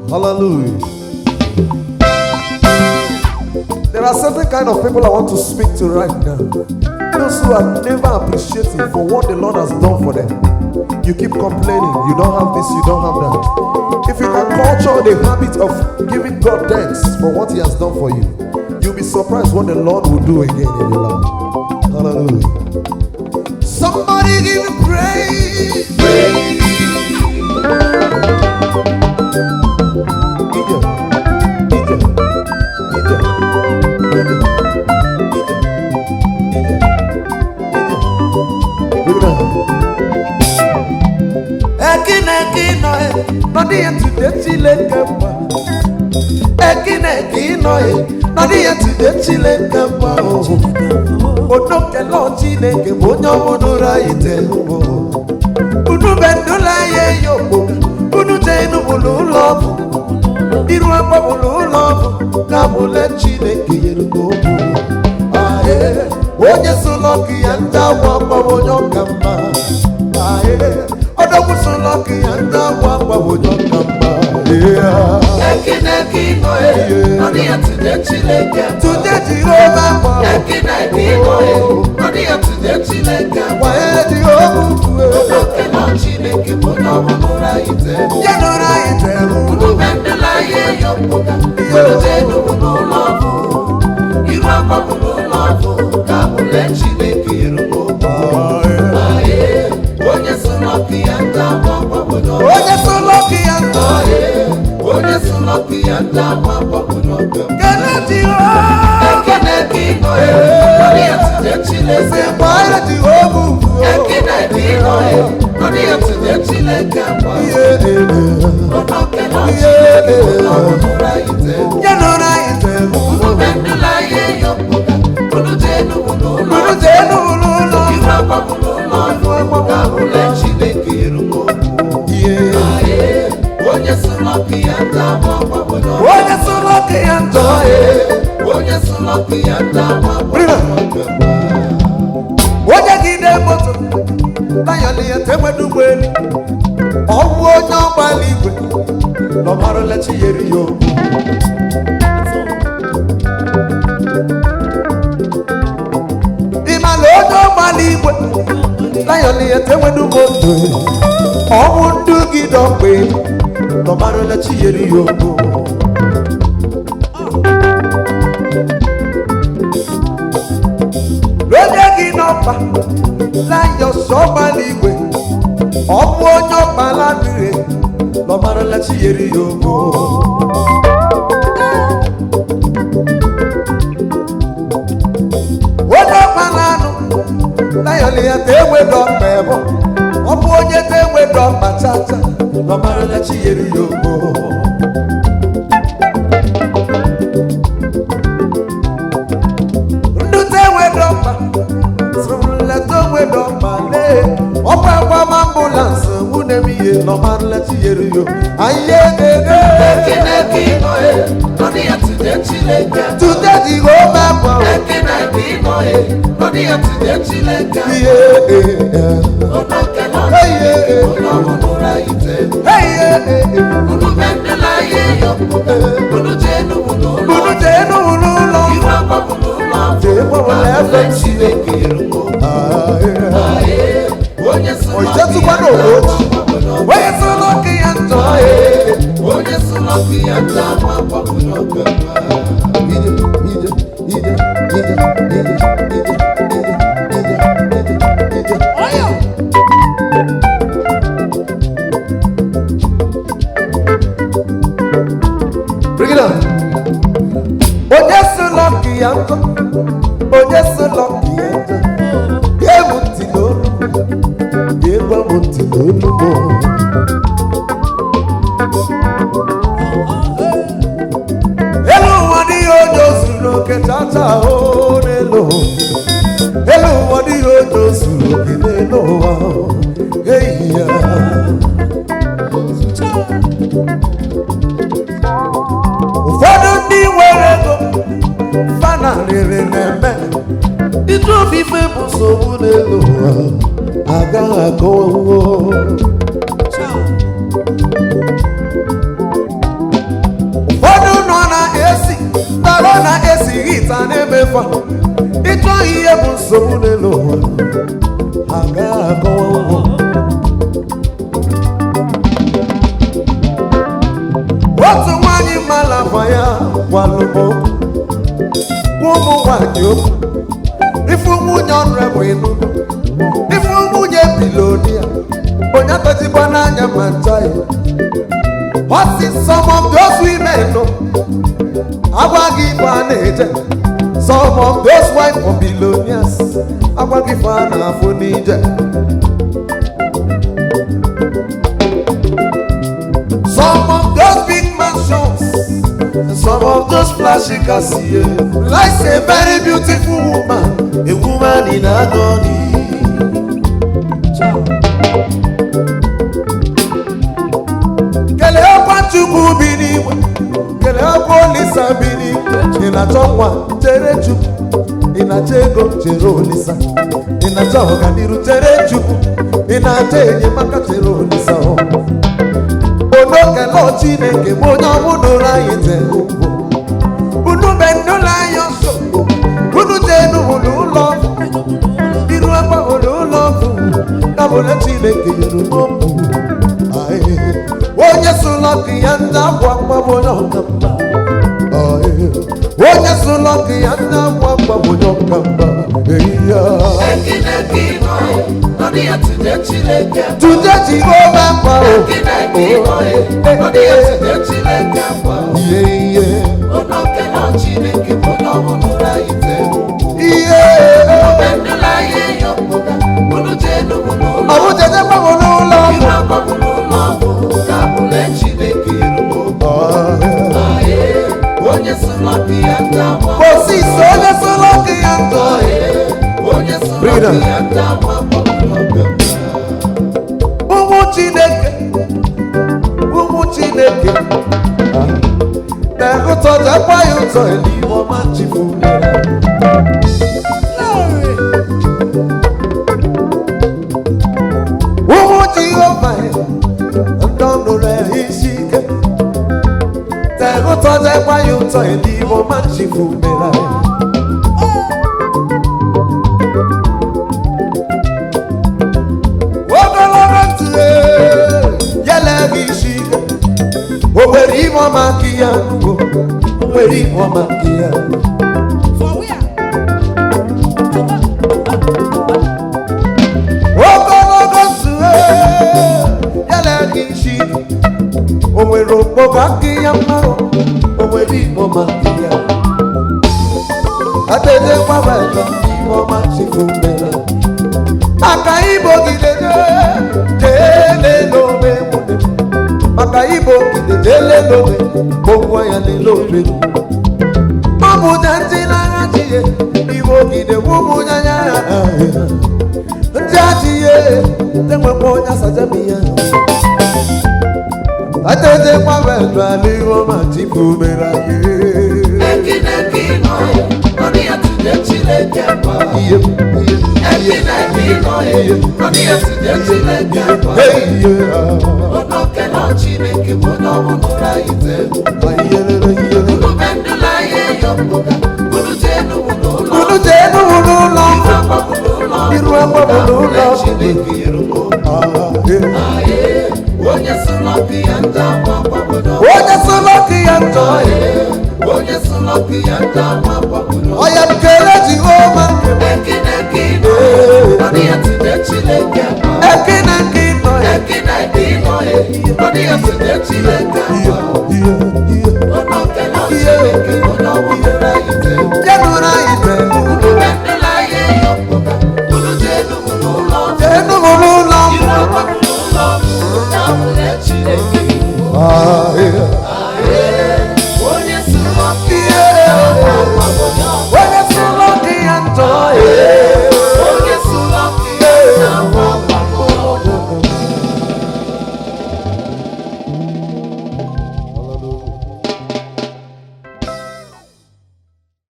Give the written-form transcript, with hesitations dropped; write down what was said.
Hallelujah. There are certain kind of people I want to speak to right now. Those who are never appreciating for what the Lord has done for them. You keep complaining, you don't have this, you don't have that. If you can culture the habit of giving God thanks for what He has done for you, you'll be surprised what the Lord will do again in your life. Hallelujah. Somebody give Him praise. Praise. Eke Ino, not the end to the Chile Campa. Eke Ino, not the end to the Chile Campa. Oh, no, Lord Chile, Bono Raite. Unu Bendula, yo, Unu Jenu love. Iruapa love, Kabule Chile, Kirugo. Ah, yeah, oh, yes, so lucky and down, Wampa, Kamba. Ah, yeah. Odogu so lucky and wapa wojo kamba. Eke Ino, not the end to the Chile Camp. To the Jehovah. Eke Ino, not the end to the Chile Camp. Why the Jehovah? Chile Camp, no right. Yeah, no right. Unu Bendela yo, no love. You have no love. Kabule Chile Kirugo. Lucky and down, oh, you're so lucky and down, oh, you're so lucky and down, Eke Ino, not the Chile, say bye to Eke Ino, not the Chile Camp. You're not right, Unu Bendela yo, Unu Jenu, emefa ịchọ ihe bụ nsogbu n'elu ụwa agaghị akọwa ụgwọ otu nwaanyị mara afọ ya gwalụmo ụmụ nwaanyị okwu ifu nwunye ọnụrebụ ịnụ ifu nwunye bilonia onye atọjikwa n'anya ma nchaghị what is some of those women no agwaghị ife a na-eje some of those wives for billionaires agwaghị ife a na-afụ n'ije some of those big mansions some of those flashy cars like a very beautiful woman a woman in agony Chukwu bi n'igwe kele ọkụ Olisa bi n'igwe ị na-achọ nwa chere Chukwu ị na-achọ ego chere Olisa ị na-achọ ọganiru chere Chukwu ị na-achọ enyemaka chere Olisa ono kele Chineke bụ onye ọbụdụrụ anyị tere ugbo unu be ndụlọ anyị ọsọ unu jenu ụlọ iru akpa ụlọ ọgwụ dabụle Chineke nyere n'okwu onye sụlọ ka ya ndị akwa mgbabụ onye ọkamba onye sụlọ ka ya ndị akwa mgbabụ onye ọkamba tụje Jehova mkpa ụmụ Chineke na-ahụtọ jakwa ya ụtọ eluigwe ọma chifu ụmụ Jehova ndị ọnụrụ ya isi ike na-ahụtọ jakwa ya ụtọ eluigwe ọma chifu mere o nwere ime ọma nke ya o nwere ime ọma nke ya ogologo ntụghe ya na-aga isi o nwere okpoko nke ya mma o nwere ime ọma nke ya adede gbabara ime ọma chifu mere aka Igbo gidede dele n'ome maka Igbo gidedele n'ome gbogbo ya n'elobe ọmụja ndị n'agha jiye Igbo gide ụmụnya ya ndị ajiye enwekwa onye asajami ya adede gbabara n'ihu ọma chifu mere anyị Oya mkele Jehova Eke Ino yeah.